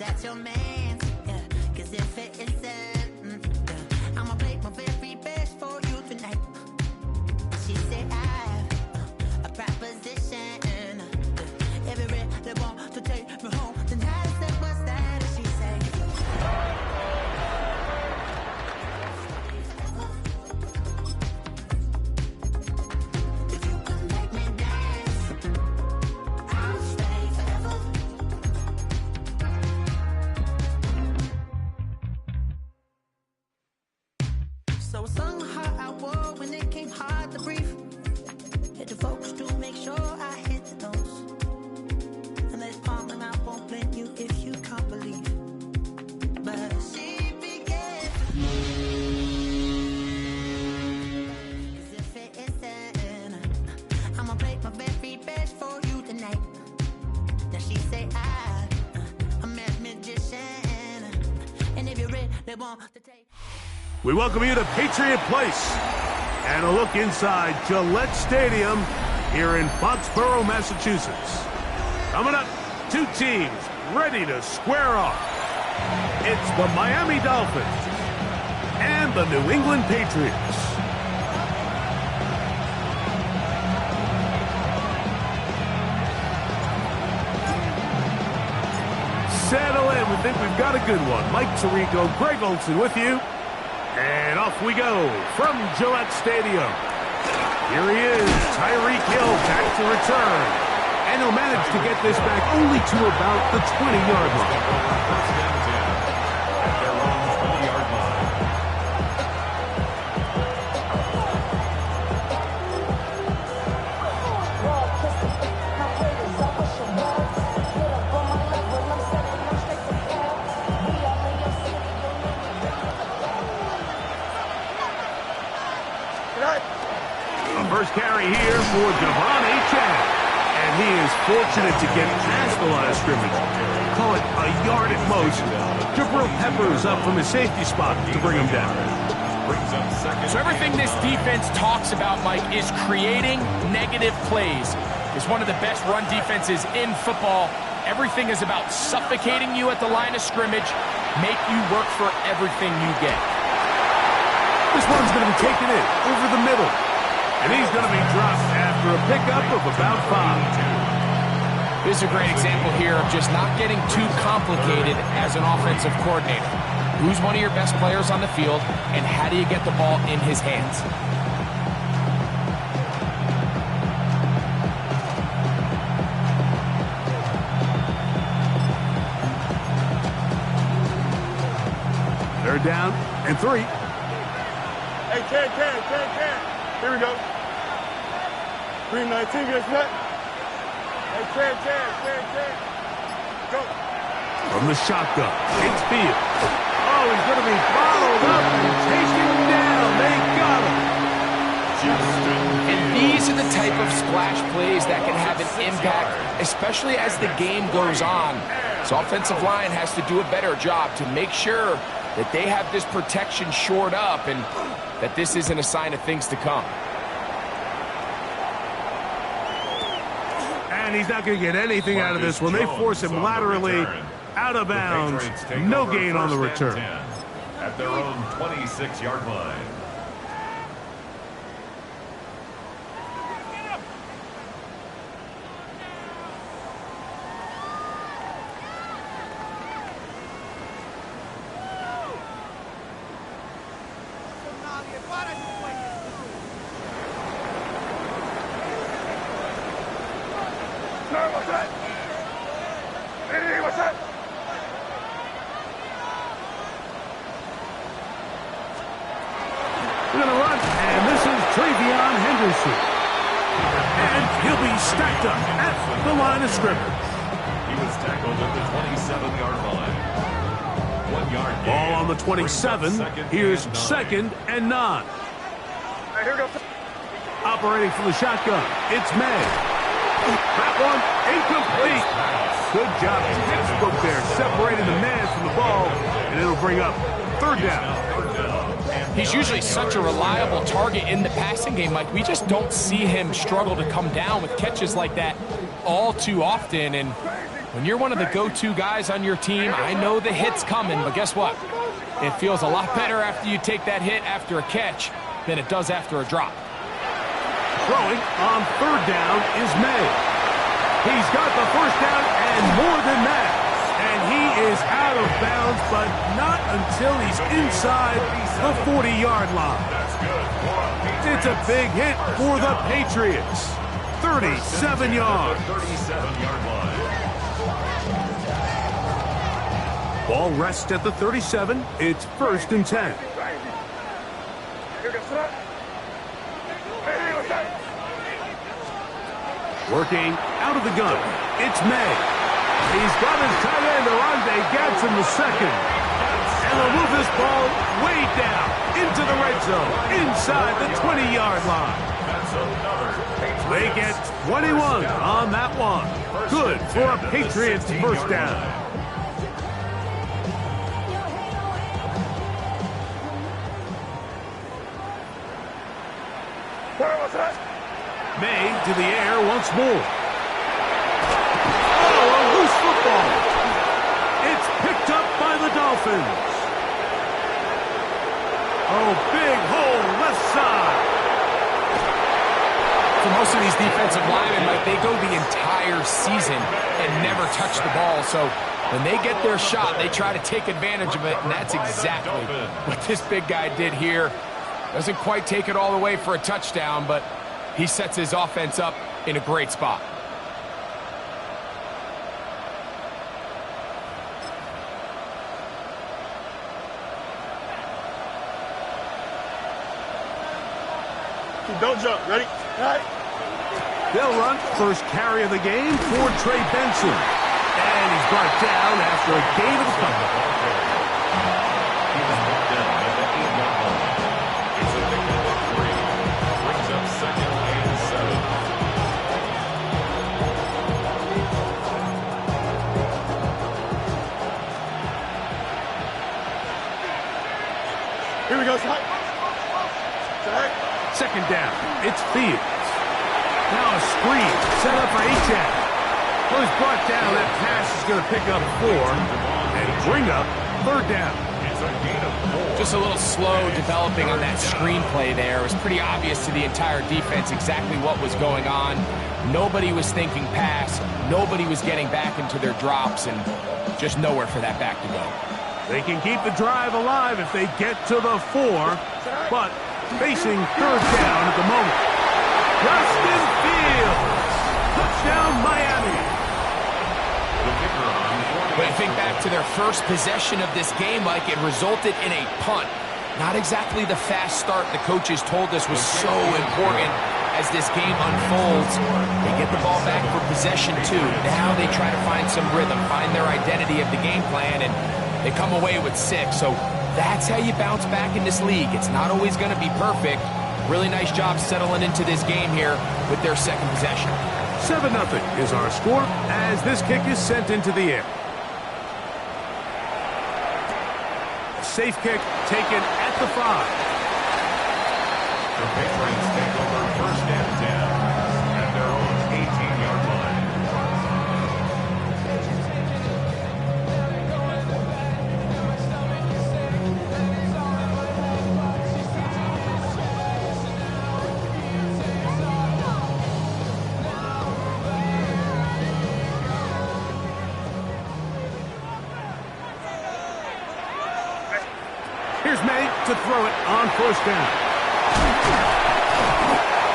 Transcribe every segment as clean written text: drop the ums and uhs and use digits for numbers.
that's your man. Yeah, 'cause if it isn't, yeah, I'ma play my very best for you tonight. She said I have a proposition. If you really want to take me home, then I said, what's that? And she said, if you can make me dance, I'll stay forever. So I sung the heart I wore when it came hard to breathe. Hit the focus to make sure I hit the notes. And there's palm and I won't blame you if you can't believe. But she began. 'Cause if it isn't, I'ma play my very best for you tonight. Now she say I'm a magician. And if you really want to take. We welcome you to Patriot Place and a look inside Gillette Stadium here in Foxborough, Massachusetts. Coming up, two teams ready to square off. It's the Miami Dolphins and the New England Patriots. Settle in. We think we've got a good one. Mike Tirico, Greg Olson with you. And off we go from Gillette Stadium. Here he is, Tyreek Hill, back to return. And he'll manage to get this back only to about the 20-yard line. At their own 20-yard line. First carry here for Devon Achane. And he is fortunate to get past the line of scrimmage. Call it a yard at most. Jabril Peppers up from his safety spot to bring him down. So everything this defense talks about, Mike, is creating negative plays. It's one of the best run defenses in football. Everything is about suffocating you at the line of scrimmage, make you work for everything you get. This one's going to be taken in over the middle. And he's going to be dropped after a pickup of about 5. This is a great example here of just not getting too complicated as an offensive coordinator. Who's one of your best players on the field, and how do you get the ball in his hands? Third down and 3. Hey, Ken. Here we go. 319, get set. Hey, Ken. Go. From the shotgun, it's Field. Oh, he's going to be followed up and chasing him down. They got him. And these are the type of splash plays that can have an impact, especially as the game goes on. So offensive line has to do a better job to make sure that they have this protection shored up and that this isn't a sign of things to come. And he's not going to get anything out of this one. They force him laterally out of bounds. No gain on the return. At their own 26-yard line. We're going to run, and this is Travion Henderson. And he'll be stacked up at the line of scrimmage. He was tackled at the 27-yard line. 1 yard gain. Ball on the 27. Here's 2nd and 9. Hey, here we go. Operating from the shotgun, it's May. That one incomplete. Good job, textbook there, separating the man from the ball, and it'll bring up 3rd down. He's usually such a reliable target in the passing game, Mike. We just don't see him struggle to come down with catches like that all too often. And When you're one of the go-to guys on your team, I know the hit's coming, but guess what? It feels a lot better after you take that hit after a catch than it does after a drop. Throwing on third down is May. He's got the first down and more than that. And he is out of bounds, but not until he's inside the 40-yard line. It's a big hit for the Patriots. 37 yards. 37-yard line. Ball rests at the 37. It's 1st and 10. Working out of the gun. It's May. He's got his tight end, Arande Gadsden II. And they'll move this ball way down into the red zone, inside the 20-yard line. They get 21 on that one. Good for a Patriots first down. May to the air once more. Oh, a loose football. It's picked up by the Dolphins. Oh, big hole left side. For most of these defensive linemen, Mike, they go the entire season and never touch the ball. So when they get their shot, they try to take advantage of it, and that's exactly what this big guy did here. Doesn't quite take it all the way for a touchdown, but he sets his offense up in a great spot. Don't jump. Ready? All right. They'll run first carry of the game for Trey Benson. And he's brought down after a gain of a couple. He was brought down at the 8-yard line. It's a pickup of 3. Brings up 2nd and 7. Here we go, Scott. Set. 2nd down. It's Fields. Now a screen set up for Achane. Well, he's brought down. That pass is going to pick up 4 and bring up 3rd down. It's a gain of 4. Just a little slow developing on that screenplay there. It was pretty obvious to the entire defense exactly what was going on. Nobody was thinking pass. Nobody was getting back into their drops, and just nowhere for that back to go. They can keep the drive alive if they get to the 4, but facing 3rd down at the moment. Justin Fields. Touchdown, Miami. When I think back to their first possession of this game, Mike, it resulted in a punt. Not exactly the fast start the coaches told us was so important as this game unfolds. They get the ball back for possession 2. Now they try to find some rhythm, find their identity of the game plan, and they come away with 6. So that's how you bounce back in this league. It's not always going to be perfect. Really nice job settling into this game here with their 2nd possession. 7-0 is our score as this kick is sent into the air. Safe kick taken at the 5. The Patriots take over 1st and 10 at their own 18-yard line. Here's May to throw it on 1st down.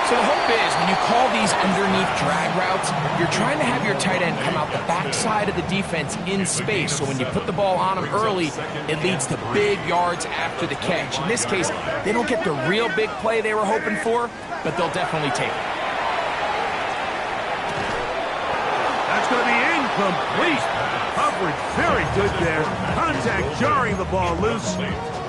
So the hope is when you call these underneath drag routes, you're trying to have your tight end come out the backside of the defense in space. So when you put the ball on him early, it leads to big yards after the catch. In this case, they don't get the real big play they were hoping for, but they'll definitely take it. That's going to be incomplete. Coverage very good there. Contact jarring the ball loose.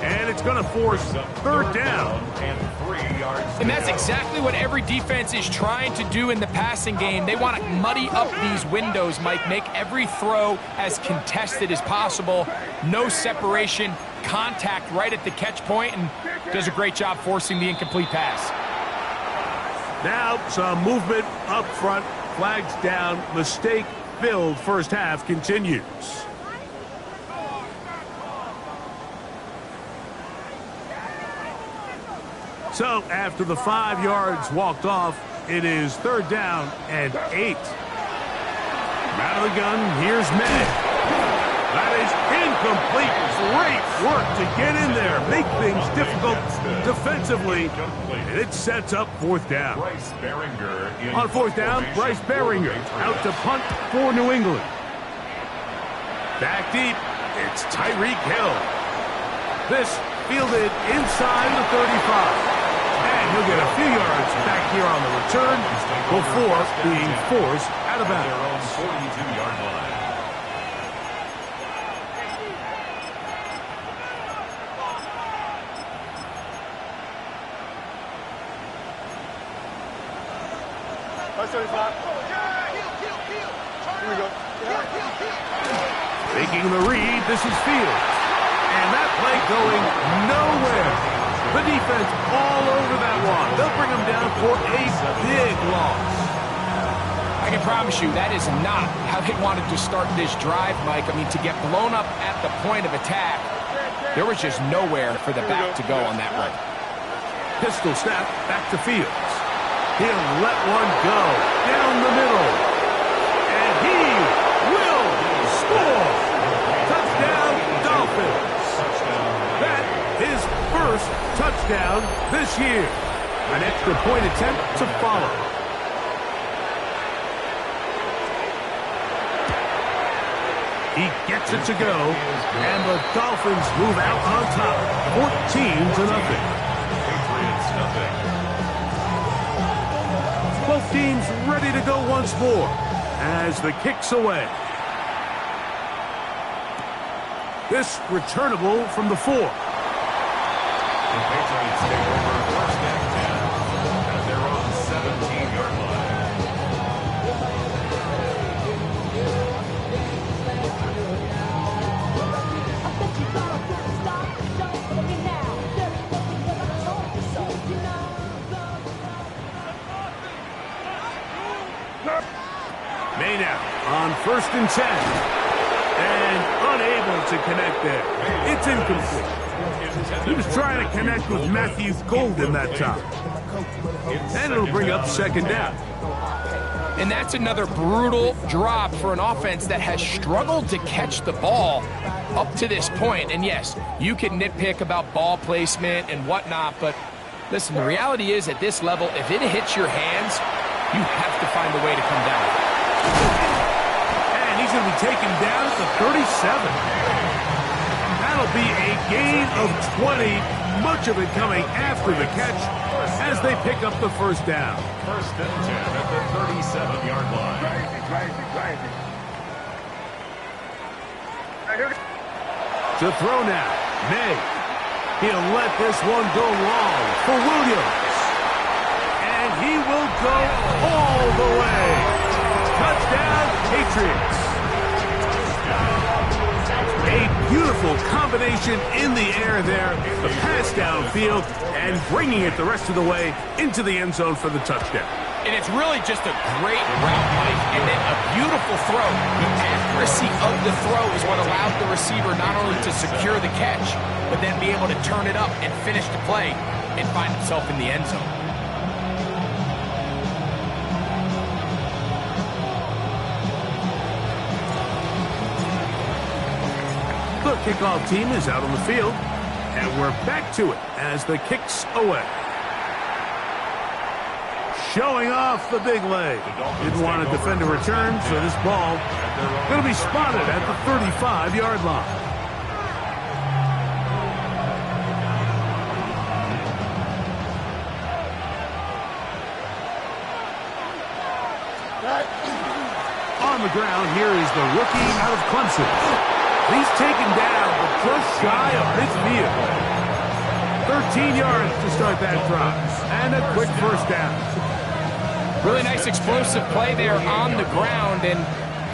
And it's going to force 3rd down. And 3 yards. And that's exactly what every defense is trying to do in the passing game. They want to muddy up these windows, Mike, make every throw as contested as possible. No separation, contact right at the catch point, and does a great job forcing the incomplete pass. Now some movement up front. Flags down. Mistake faith-filled first half continues. So after the 5 yards walked off, it is 3rd down and 8. Out of the gun, here's May. That is incomplete. Great work to get in there. Make things difficult defensively. And it sets up 4th down. On 4th down, Bryce Baringer out to punt for New England. Back deep, it's Tyreek Hill. This fielded inside the 35. And he'll get a few yards back here on the return before being forced out of bounds. 42-yard line. Here we go. Making the read, this is Fields. And that play going nowhere. The defense all over that one. They'll bring him down for a big loss. I can promise you that is not how they wanted to start this drive, Mike. I mean, to get blown up at the point of attack, there was just nowhere for the back to go on that run. Pistol snap back to Fields. He'll let one go down the middle. And he will score. Touchdown, Dolphins. That is first touchdown this year. An extra point attempt to follow. He gets it to go, and the Dolphins move out on top, 14-0. Patriots nothing. Both teams ready to go once more as the kick's away. This returnable from the 4. The Patriots take over 1st and 10 at their own 17-yard line. May now on 1st and 10. And unable to connect there. It's incomplete. He was trying to connect with Matthew Golden that time. And it'll bring up 2nd down. And that's another brutal drop for an offense that has struggled to catch the ball up to this point. And yes, you can nitpick about ball placement and whatnot, but listen, the reality is at this level, if it hits your hands, you have to find a way to come down. And he's going to be taken down at the 37. That'll be a gain of 20, much of it coming after the catch as they pick up the 1st down. 1st and 10 at the 37-yard line. To throw now, May. He'll let this one go long for Williams. And he will go all the way. Touchdown, Patriots. A beautiful combination in the air there. The pass downfield and bringing it the rest of the way into the end zone for the touchdown. And it's really just a great route, Mike, and then a beautiful throw. The accuracy of the throw is what allowed the receiver not only to secure the catch, but then be able to turn it up and finish the play and find himself in the end zone. The kickoff team is out on the field, and we're back to it as the kick's away. Showing off the big leg. Didn't want to defend a return, so this ball going to be spotted at the 35-yard line. On the ground, here is the rookie out of Clemson. He's taken down, but just shy of midfield. 13 yards to start that drive, and a quick 1st down. Really nice explosive play there on the ground, and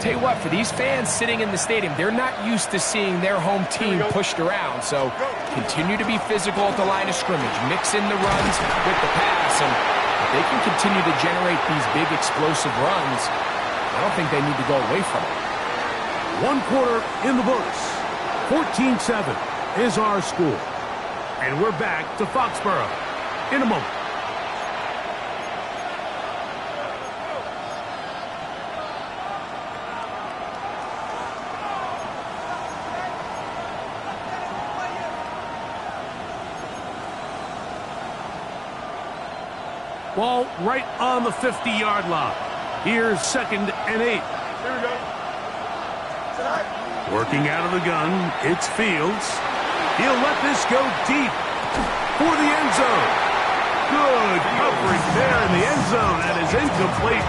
tell you what, for these fans sitting in the stadium, they're not used to seeing their home team pushed around, so continue to be physical at the line of scrimmage, mix in the runs with the pass, and if they can continue to generate these big explosive runs, I don't think they need to go away from it. 1 quarter in the books. 14-7 is our score. And we're back to Foxborough in a moment. Ball right on the 50-yard line. Here's 2nd and 8. Here we go. Working out of the gun, it's Fields. He'll let this go deep for the end zone. Good coverage there in the end zone. That is incomplete.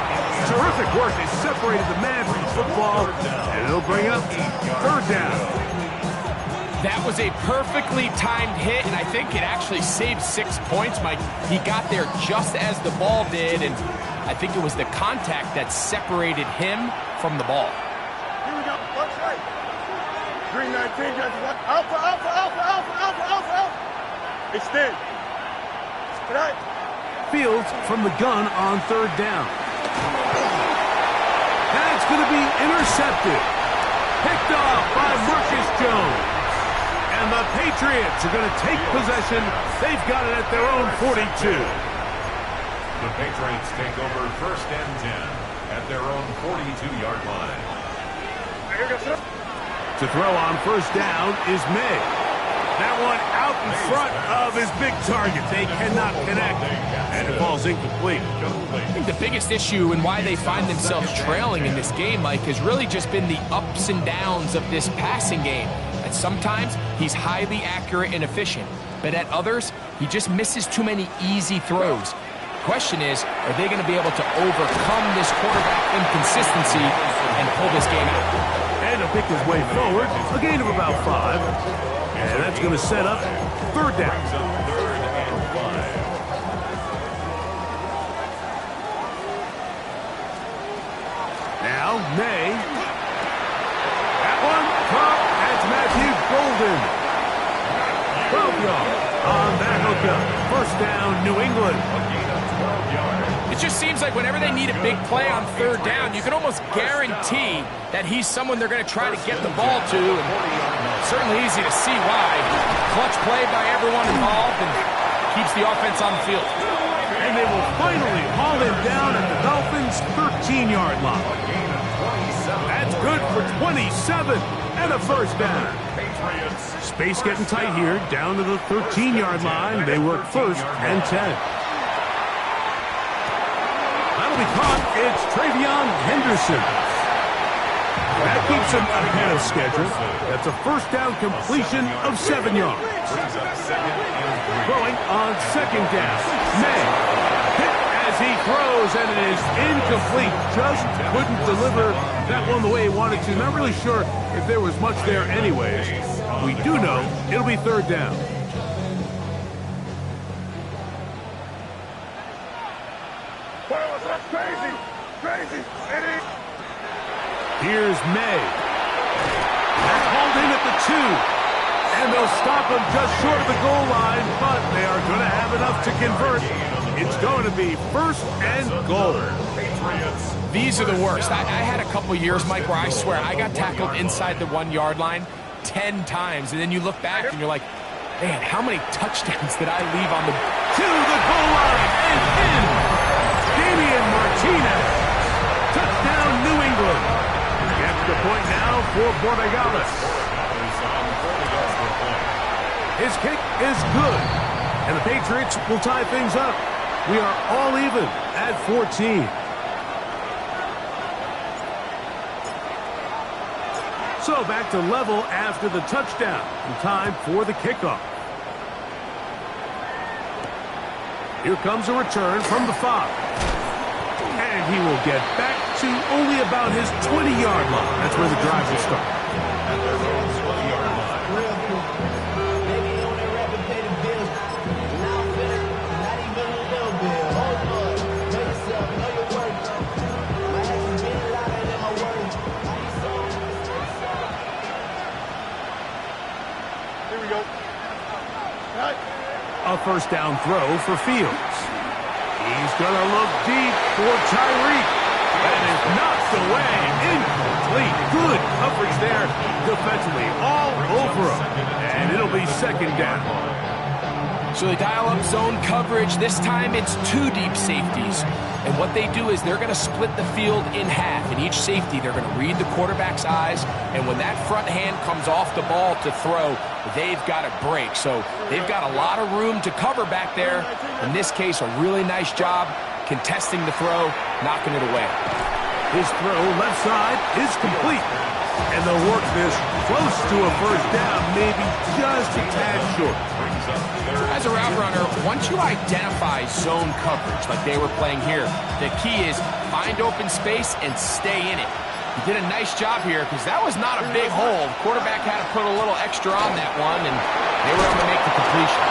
Terrific work. They separated the man from the football, and it'll bring up 3rd down. That was a perfectly timed hit, and I think it actually saved 6 points, Mike. He got there just as the ball did, and I think it was the contact that separated him from the ball. Here we go. Watch right. Green 19, alpha, alpha, alpha, alpha, alpha, alpha, alpha. Extend. Tonight. Fields from the gun on 3rd down. That's going to be intercepted. Picked off by Marcus Jones. And the Patriots are going to take possession. They've got it at their own 42. The Patriots take over 1st and 10 at their own 42-yard line. To throw on 1st down is May. That one out in front of his big target. They cannot connect, and it falls incomplete. I think the biggest issue and why they find themselves trailing in this game, Mike, has really just been the ups and downs of this passing game. And sometimes he's highly accurate and efficient, but at others, he just misses too many easy throws. Question is, are they going to be able to overcome this quarterback inconsistency and pull this game out? And he'll pick his way forward, a gain of about 5. And that's going to set up 3rd down. Now, May. That one, caught. That's Matthew Golden. 12 yards on that hookup. 1st down, New England. It just seems like whenever they need a big play on 3rd down, you can almost guarantee that he's someone they're going to try to get the ball to. And certainly easy to see why. Clutch play by everyone involved and keeps the offense on the field. And they will finally haul him down at the Dolphins' 13-yard line. That's good for 27 and a 1st down. Space getting tight here, down to the 13-yard line. They work 1st and 10. That'll be caught. It's Travion Henderson. That keeps him ahead of schedule. That's a 1st down completion of 7 yards. Throwing on 2nd down. May hit as he throws, and it is incomplete. Just couldn't deliver that one the way he wanted to. Not really sure if there was much there anyways. We do know it'll be 3rd down. That's crazy. Crazy. Here's May. That's hauled in at the 2. And they'll stop him just short of the goal line, but they are going to have enough to convert. It's going to be 1st and goal. These are the worst. I had a couple years, Mike, where I swear I got tackled inside the 1-yard line 10 times. And then you look back and you're like, man, how many touchdowns did I leave on the... To the goal line and in. Damian Martinez. Touchdown, New England. Gets the point now for Borregales. His kick is good. And the Patriots will tie things up. We are all even at 14. So back to level after the touchdown. And time for the kickoff. Here comes a return from the 5. And he will get back to only about his 20-yard line. That's where the drive will start. Here we go. Right. A 1st down throw for Fields. He's going to look deep for Tyreek. That is knocked away. Incomplete. Good coverage there defensively. All over him. And it'll be second down. So they dial up zone coverage. This time it's 2 deep safeties. And what they do is they're going to split the field in half. In each safety, they're going to read the quarterback's eyes. And when that front hand comes off the ball to throw, they've got to break. So they've got a lot of room to cover back there. In this case, a really nice job contesting the throw, knocking it away. His throw left side is complete. And they'll work this close to a first down, maybe just a tad short. As a route runner, once you identify zone coverage like they were playing here, the key is find open space and stay in it. He did a nice job here because that was not a big hole. The quarterback had to put a little extra on that one, and they were able to make the completion.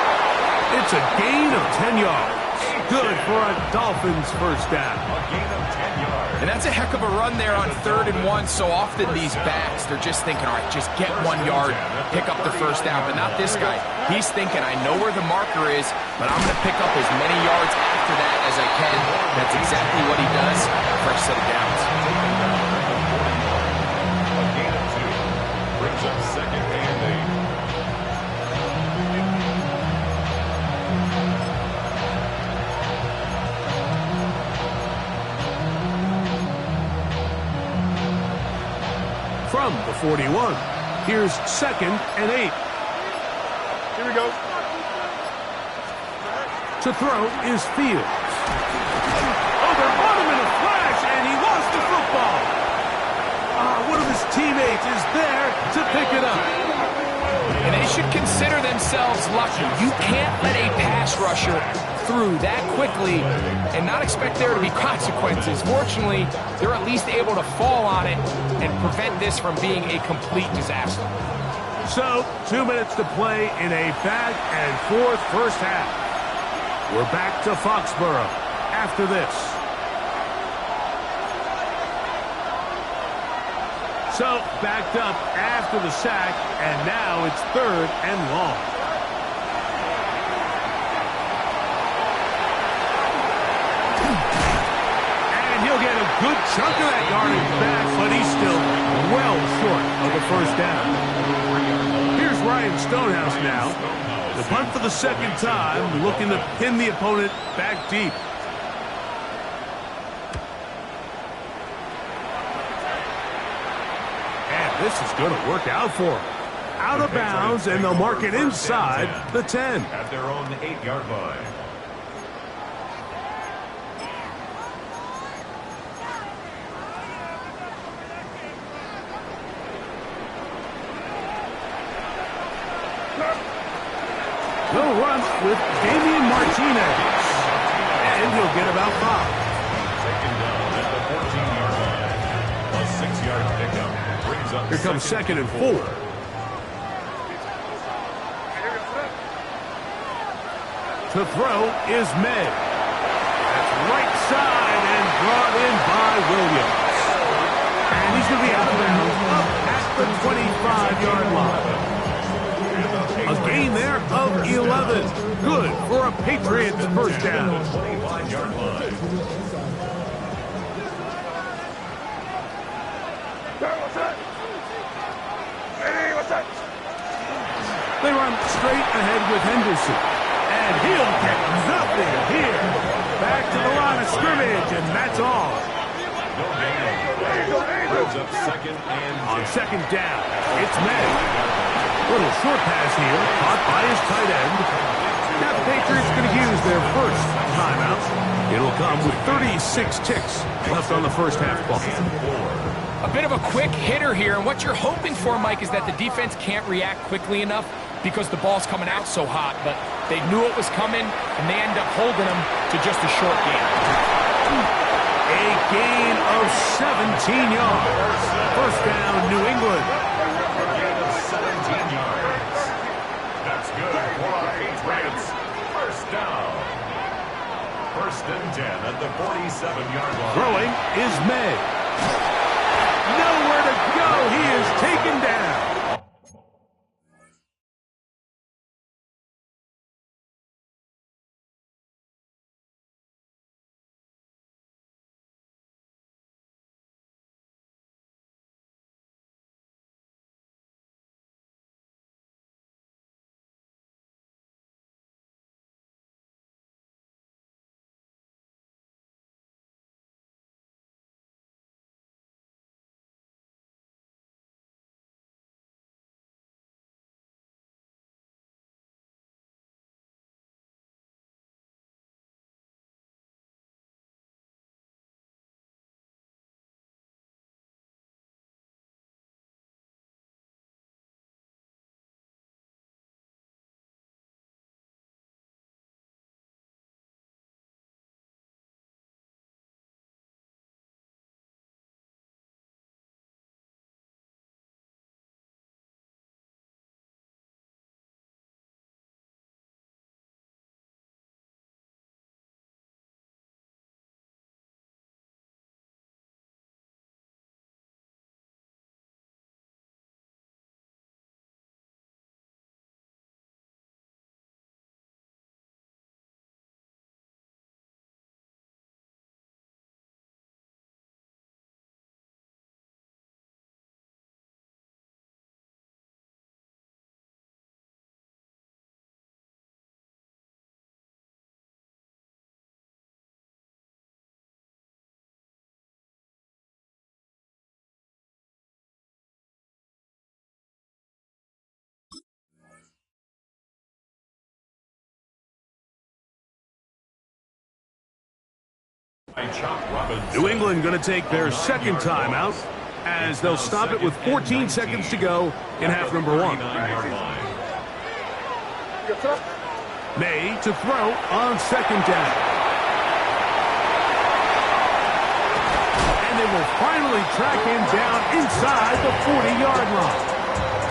It's a gain of 10 yards. Good for a Dolphins first down. A gain of 10 yards. And that's a heck of a run there on 3rd and 1. So often these backs, they're just thinking, all right, just get 1 yard, pick up the first down. But not this guy. He's thinking, I know where the marker is, but I'm going to pick up as many yards after that as I can. That's exactly what he does. First set of downs. A gain of 2. Brings up second and 8. From the 41, here's second and 8. Here we go. To throw is Fields. Oh, they're on him in a flash, and he lost the football. One of his teammates is there to pick it up. And they should consider themselves lucky. You can't let a pass rusher through that quickly and not expect there to be consequences. Fortunately, they're at least able to fall on it and prevent this from being a complete disaster. So, 2 minutes to play in a back-and-forth first half. We're back to Foxborough after this. So, backed up after the sack, and now it's 3rd and long. And he'll get a good chunk of that yardage back, but he's still well short of the first down. Here's Ryan Stonehouse now. The punt for the second time, looking to pin the opponent back deep. And this is going to work out for him. Out of bounds, and they'll mark it inside the 10. At their own 8-yard line. They'll run with Damian Martinez. And he'll get about 5. Taken down at the 14-yard line. A 6-yard pickup brings up. Here comes second and 4. To throw is May. That's right side and brought in by Williams. And he's going to be out of bounds up at the 25-yard line. A gain there of 11. Good for a Patriots first down. 25-yard line. They run straight ahead with Henderson. And he'll get nothing here. Back to the line of scrimmage, and that's all. Brings up second and On second down, it's May. Little short pass here, caught by his tight end. Now the Patriots going to use their first timeout. It'll come with 36 ticks left on the first half clock. A bit of a quick hitter here, and what you're hoping for, Mike, is that the defense can't react quickly enough because the ball's coming out so hot, but they knew it was coming, and they end up holding them to just a short gain. A gain of 17 yards. First down, New England. gain of 17 yards. That's good for our Patriots. First down. First and 10 at the 47-yard line. Throwing is May. Nowhere to go. He is taken down. New England going to take their second timeout as they'll stop it with 14 seconds to go in half number one. May to throw on second down. And they will finally track him down inside the 40-yard line.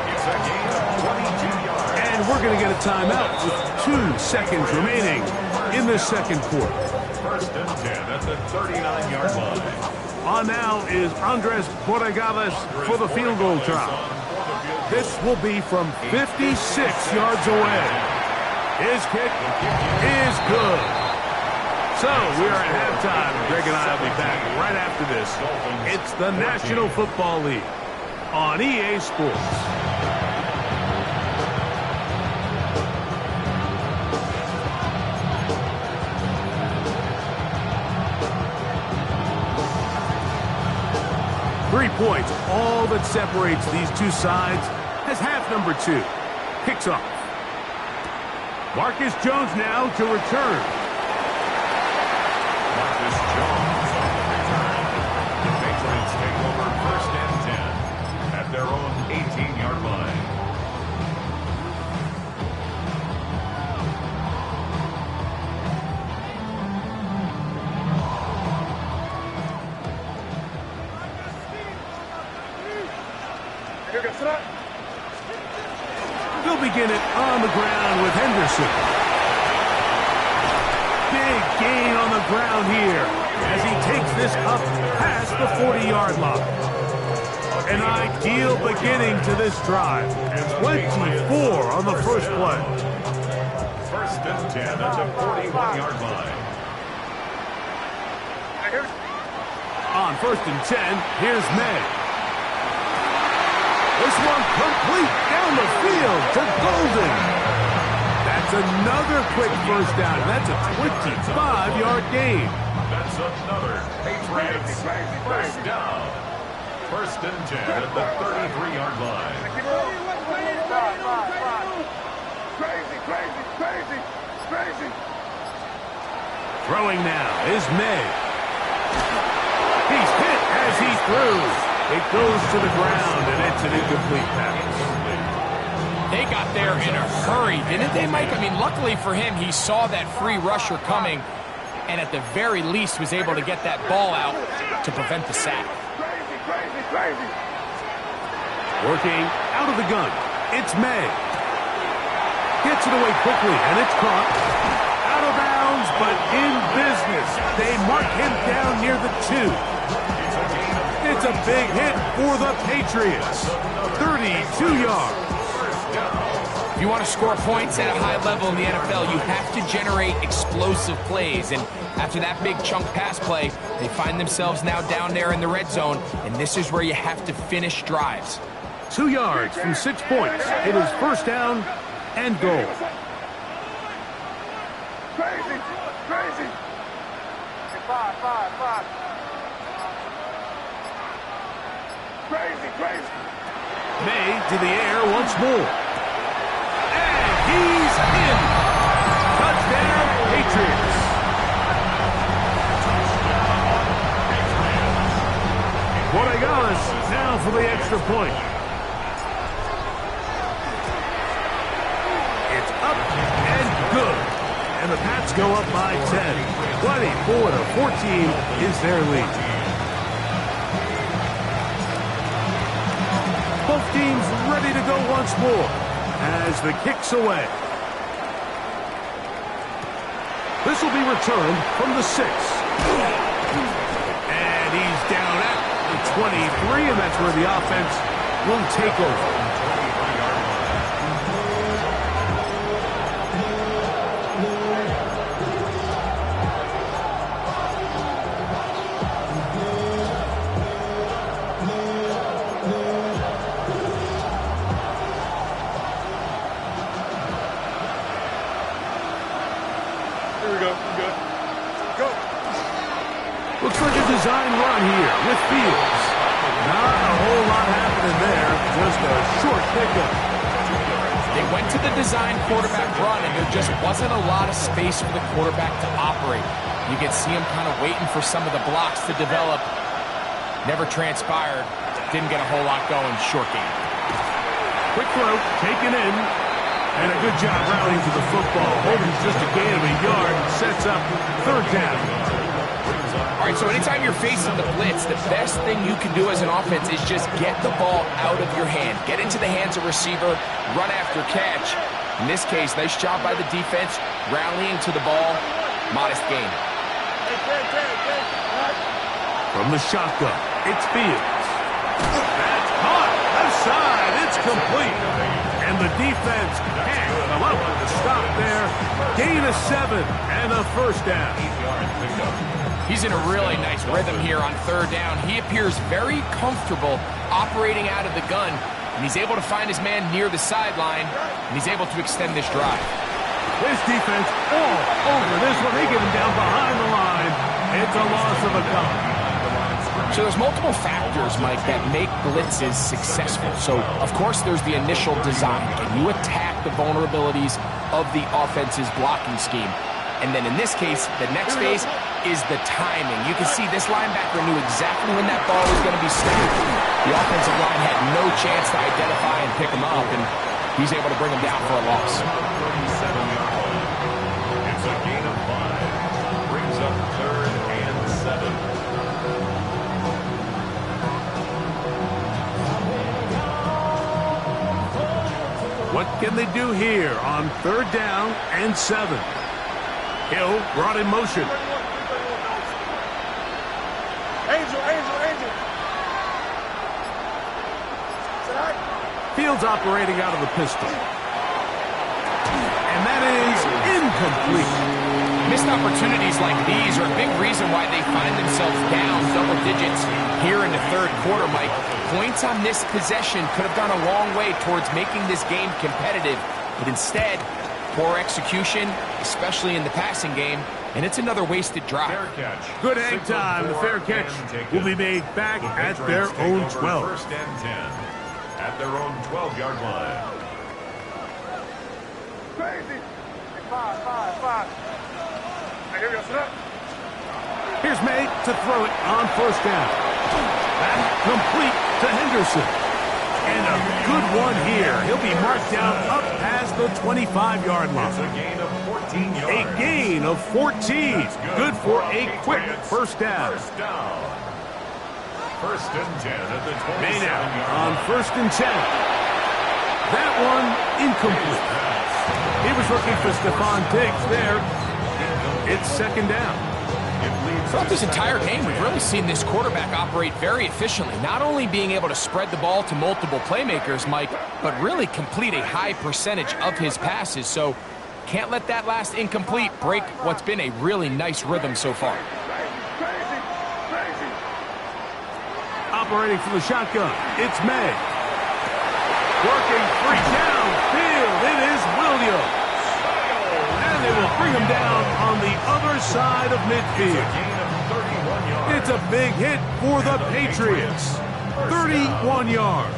It's a gain of 22 yards. And we're going to get a timeout with 2 seconds remaining in the second quarter. First and 10 at the 39-yard line. On now is Andres Borregales for the field goal try. This will be from 56 yards away. His kick is good. So we are at halftime. Greg and I will be back right after this. It's the National Football League on EA Sports. Points, all that separates these two sides, as half number 2 kicks off. Marcus Jones now to return. Marcus Jones on the return. The Patriots take over first and 10 at their own 18-yard line. They'll begin it on the ground with Henderson. Big gain on the ground here as he takes this up past the 40-yard line. An ideal beginning to this drive. 24 on the first play. First and 10 at the 41-yard line. On first and 10, here's May. This one complete down the field to Golden. That's another quick first down. That's a 25-yard gain. That's another Patriots first down. First and 10 at the 33-yard line. Crazy. Throwing now is May. He's hit as he throws. It goes to the ground, and it's an incomplete pass. They got there in a hurry, didn't they, Mike? I mean, luckily for him, he saw that free rusher coming, and at the very least was able to get that ball out to prevent the sack. Crazy. Working out of the gun, it's May. Gets it away quickly, and it's caught. Out of bounds, but in business. They mark him down near the 2. It's a big hit for the Patriots. 32 yards. If you want to score points at a high level in the NFL, you have to generate explosive plays. And after that big chunk pass play, they find themselves now down there in the red zone. And this is where you have to finish drives. 2 yards from 6 points. It is first down and goal. Crazy. Five. Crazy. May to the air once more. And he's in. Touchdown, Patriots. Borregales now for the extra point. It's up and good. And the Pats go up by 10. 24-14 is their lead. Both teams ready to go once more as the kick's away. This will be returned from the 6. And he's down at the 23, and that's where the offense will take over. Looks like a design run here with Fields. Not a whole lot happening there, just a short pickup. They went to the design quarterback run, and there just wasn't a lot of space for the quarterback to operate. You can see him kind of waiting for some of the blocks to develop. Never transpired. Didn't get a whole lot going. Short game. Quick throw, taken in. And a good job rallying to the football. Holding just a gain of a yard. Sets up third down. All right, so anytime you're facing the blitz, the best thing you can do as an offense is just get the ball out of your hand. Get into the hands of receiver, run after catch. In this case, nice job by the defense, rallying to the ball. Modest gain. From the shotgun, it's Fields. That's caught. Left side, it's complete. And the defense can't come up with the stop there. Gain of 7 and a first down. He's in a really nice rhythm here on third down. He appears very comfortable operating out of the gun, and he's able to find his man near the sideline, and he's able to extend this drive. This defense all over this one. They get him down behind the line. It's a loss of a couple. So there's multiple factors, Mike, that make blitzes successful. So, of course, there's the initial design. Can you attack the vulnerabilities of the offense's blocking scheme? And then in this case, the next phase is the timing. You can see this linebacker knew exactly when that ball was going to be snapped. The offensive line had no chance to identify and pick him up, and he's able to bring him down for a loss. It's a gain of 5. Brings up 3rd and 7. What can they do here on third down and 7? Hill brought in motion. Angel. Fields operating out of the pistol. And that is incomplete. Missed opportunities like these are a big reason why they find themselves down double digits here in the third quarter, Mike. Points on this possession could have gone a long way towards making this game competitive, but instead, poor execution, especially in the passing game, and it's another wasted drive. Good hang time. The fair catch will be made back at their own 12. 1st and 10 at their own 12-yard line. Crazy. 5. Hey, here we go. Sit up. Here's May to throw it on first down. That's complete to Henderson. And a good one here. He'll be marked down up past the 25-yard line. It's a gain of 14 yards. A gain of 14. Good for a quick first down. 1st and 10 at the 27-yard May now line. on 1st and 10. That one incomplete. He was looking for Stephon Diggs there. It's 2nd down. Throughout this entire game, we've really seen this quarterback operate very efficiently, not only being able to spread the ball to multiple playmakers, Mike, but really complete a high percentage of his passes. So can't let that last incomplete break what's been a really nice rhythm so far. Crazy. Operating from the shotgun, it's May. Working free downfield, it is Williams. And they will bring him down on the other side of midfield. It's a big hit for the Patriots. 31 yards.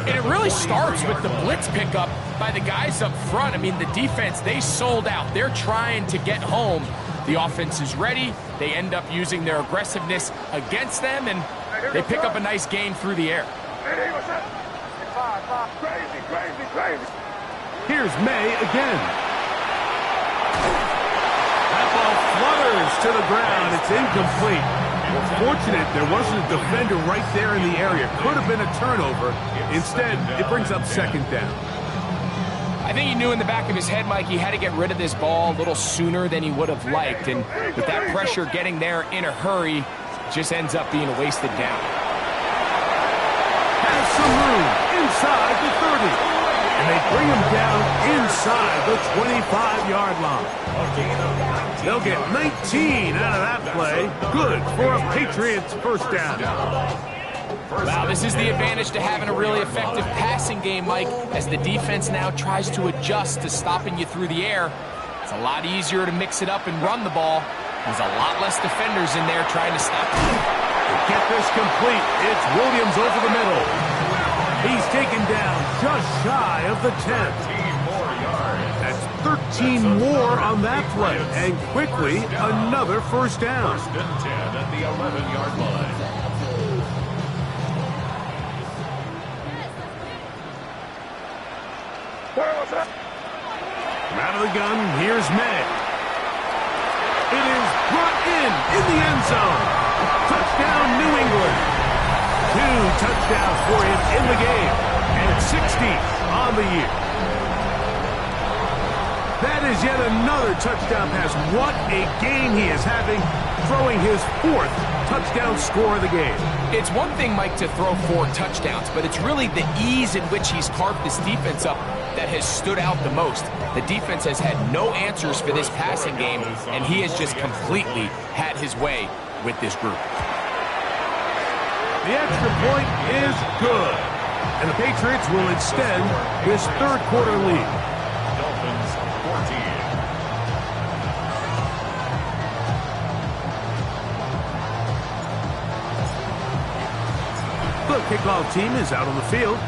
And it really starts with the blitz pickup by the guys up front. I mean, the defense, they sold out. They're trying to get home. The offense is ready. They end up using their aggressiveness against them, and they pick up a nice gain through the air. Crazy. Here's May again. That ball flutters to the ground. It's incomplete. Fortunate there wasn't a defender right there in the area. Could have been a turnover. Instead, it brings up 2nd down. I think he knew in the back of his head, Mike, he had to get rid of this ball a little sooner than he would have liked. And with that pressure getting there in a hurry, it just ends up being a wasted down. Has some room inside the 30. And they bring him down inside the 25-yard line. They'll get 19 out of that play. Good for a Patriots first down. Wow, this is the advantage to having a really effective passing game, Mike, as the defense now tries to adjust to stopping you through the air. It's a lot easier to mix it up and run the ball. There's a lot less defenders in there trying to stop you. To get this complete, it's Williams over the middle. He's taken down just shy of the 10. That's 13 more on that play, and quickly another first down. First and 10 at the 11-yard line. From out of the gun, here's May. It is brought in the end zone. Touchdown, New England. 2 touchdowns for him in the game, and 60 on the year. That is yet another touchdown pass. What a game he is having, throwing his 4th touchdown score of the game. It's one thing, Mike, to throw 4 touchdowns, but it's really the ease in which he's carved this defense up that has stood out the most. The defense has had no answers for this passing game, and he has just completely had his way with this group. The extra point is good, and the Patriots will extend this third quarter lead. Dolphins 14. The kickoff team is out on the field,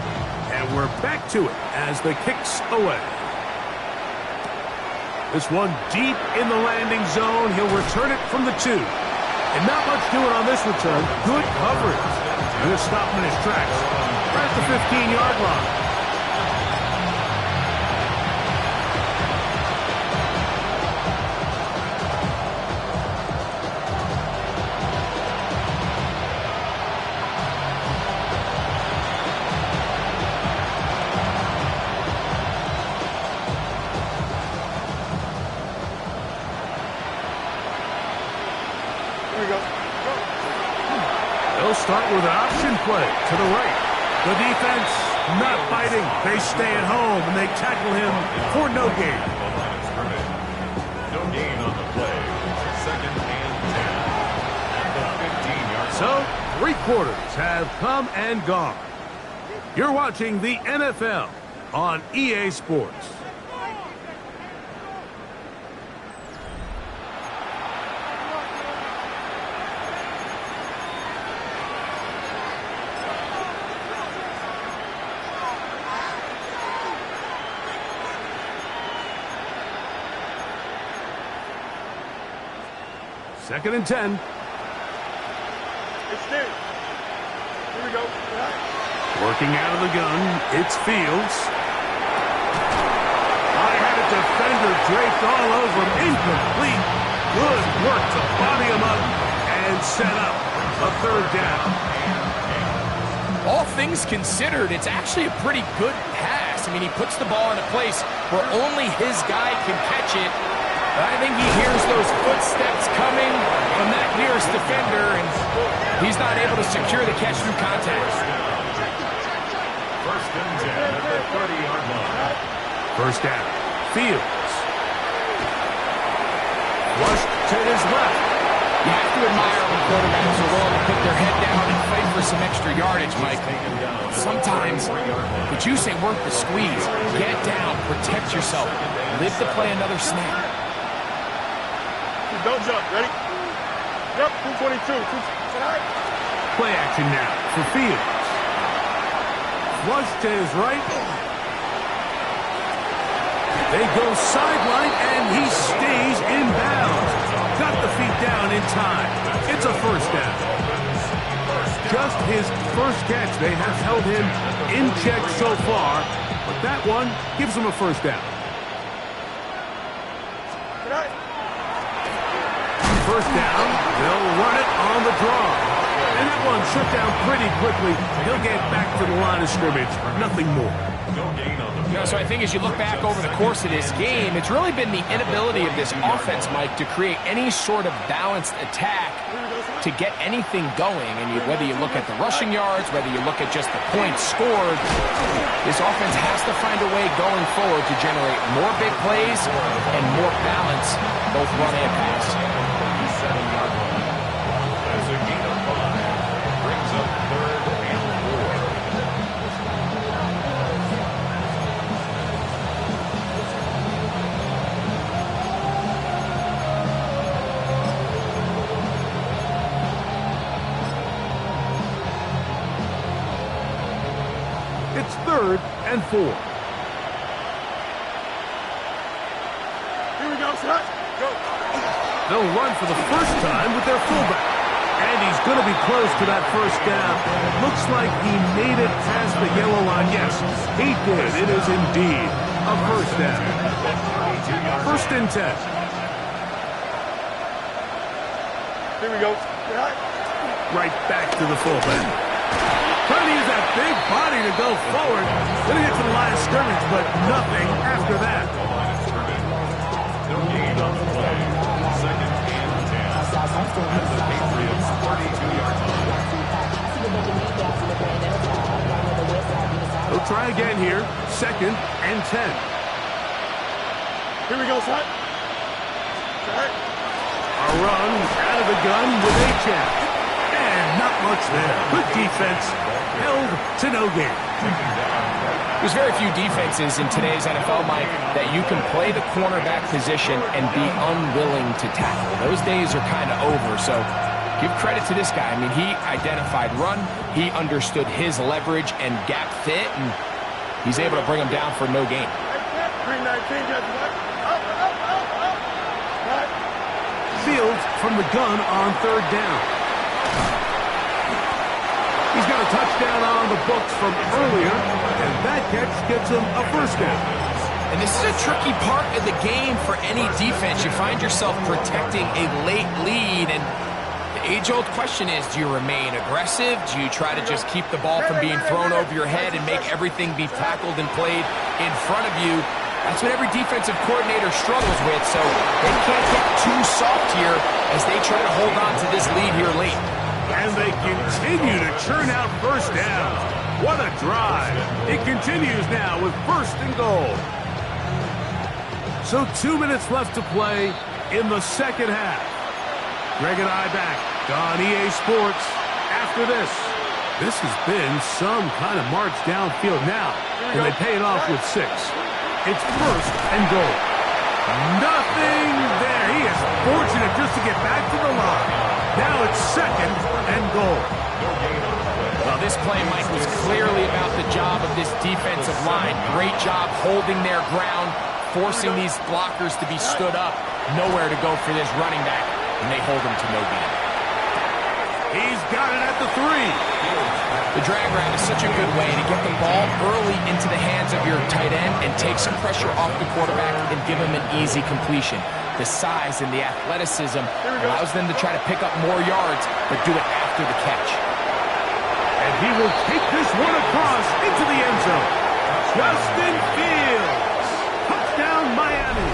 and we're back to it as the kick's away. This one deep in the landing zone. He'll return it from the 2. And not much doing on this return. Good coverage. He'll stop in his tracks right at the 15-yard line. They'll start with an option play to the right. The defense not fighting. They stay at home, and they tackle him for no gain. No gain on the play. Second and 10 at the 15-yard line. So, 3 quarters have come and gone. You're watching the NFL on EA Sports. Second and 10. It's there. Here we go. Working out of the gun, it's Fields. I had a defender draped all over him. Incomplete. Good work to body him up and set up a third down. All things considered, it's actually a pretty good pass. I mean, he puts the ball in a place where only his guy can catch it. I think he hears those footsteps coming from that nearest defender, and he's not able to secure the catch through contact. First and 10 at the 30-yard line. First down. Fields. Flushed to his left. You have to admire when quarterbacks are willing to put their head down and fight for some extra yardage, Mike. Sometimes, but you say work the squeeze. Get down, protect yourself, live to play another snap. Don't jump. Ready? Yep, 222. Play action now for Fields. Flush to his right. They go sideline, and he stays in bounds. Got the feet down in time. It's a first down. Just his first catch. They have held him in check so far, but that one gives him a first down. First down, they'll run it on the draw. And that one shut down pretty quickly. He'll get back to the line of scrimmage. Nothing more. So I think as you look back over the course of this game, it's really been the inability of this offense, Mike, to create any sort of balanced attack to get anything going. And whether you look at the rushing yards, whether you look at just the points scored, this offense has to find a way going forward to generate more big plays and more balance, both run and pass. 7-yard line. That's a gain of 5. Brings up third and 4. It's 3rd and 4. They'll run for the first time with their fullback. And he's going to be close to that first down. Looks like he made it past the yellow line. Yes, he did. It is indeed a first down. 1st and 10. Here we go. Right back to the fullback. Trying to use that big body to go forward. Going to get to the line of scrimmage, but nothing after that. No gain on the play. 2nd and 10. At the Patriots' 42-yard line. They'll try again here. 2nd and 10. Here we go, son. A run out of the gun with a chance. And not much there. Good defense. Held to no gain. There's very few defenses in today's NFL, Mike, that you can play the cornerback position and be unwilling to tackle. Those days are kind of over, so give credit to this guy. I mean, he identified run, he understood his leverage and gap fit, and he's able to bring him down for no gain. 319, just what? Up. Fields from the gun on 3rd down. He's got a touchdown on the books from earlier, and that catch gets him a first down. And this is a tricky part of the game for any defense. You find yourself protecting a late lead, and the age-old question is, do you remain aggressive? Do you try to just keep the ball from being thrown over your head and make everything be tackled and played in front of you? That's what every defensive coordinator struggles with, so they can't get too soft here as they try to hold on to this lead here late. And they continue to churn out first downs. What a drive. It continues now with 1st and goal. So 2 minutes left to play in the 2nd half. Greg and I back on EA Sports after this. This has been some kind of march downfield now, and they pay it off with 6. It's 1st and goal. Nothing there. He is fortunate just to get back to the line. Now it's 2nd and goal. Well, this play, Mike, was clearly about the job of this defensive line. Great job holding their ground, forcing these blockers to be stood up. Nowhere to go for this running back, and they hold him to no gain. He's got it at the 3. The drag route is such a good way to get the ball early into the hands of your tight end and take some pressure off the quarterback and give him an easy completion. The size and the athleticism allows them to try to pick up more yards, but do it after the catch. And he will take this one across into the end zone. Justin Fields. Touchdown, Miami.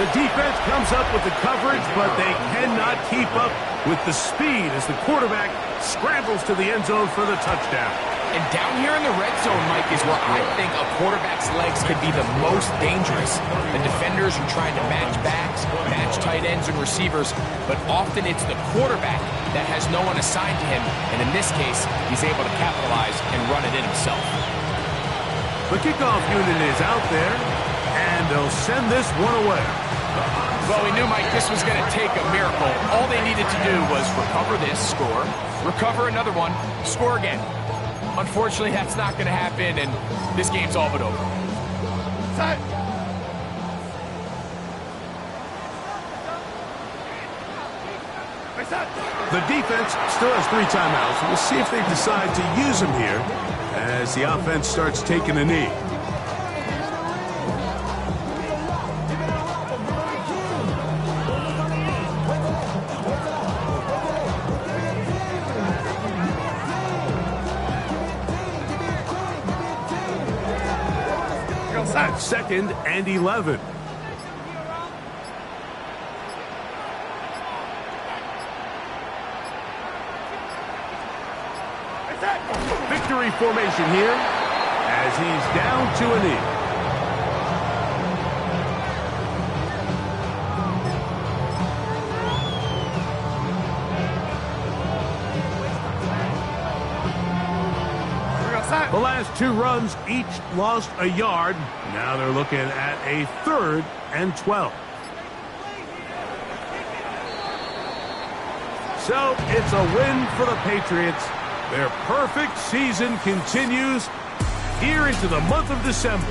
The defense comes up with the coverage, but they cannot keep up with the speed as the quarterback scrambles to the end zone for the touchdown. And down here in the red zone, Mike, is where I think a quarterback's legs could be the most dangerous. The defenders are trying to match backs, match tight ends and receivers, but often it's the quarterback that has no one assigned to him, and in this case, he's able to capitalize and run it in himself. The kickoff unit is out there, and they'll send this one away. Well, we knew, Mike, this was going to take a miracle. All they needed to do was recover this, score, recover another one, score again. Unfortunately, that's not going to happen, and this game's all but over. The defense still has 3 timeouts. We'll see if they decide to use them here as the offense starts taking a knee. Second and 11. Victory formation here as he's down to a knee. The last 2 runs each lost a yard. Now they're looking at a 3rd and 12. So it's a win for the Patriots. Their perfect season continues here into the month of December.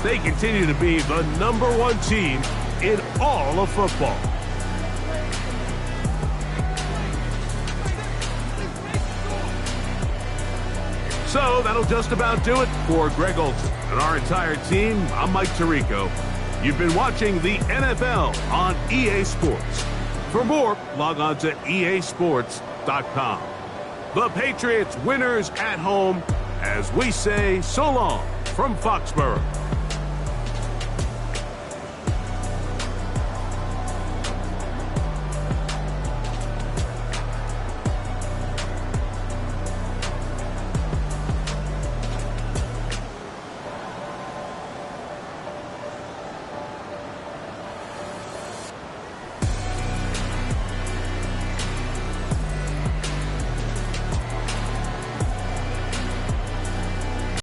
they continue to be the #1 team in all of football. So that'll just about do it for Greg Olson and our entire team. I'm Mike Tirico. You've been watching the NFL on EA Sports. For more, log on to easports.com. The Patriots winners at home as we say so long from Foxborough.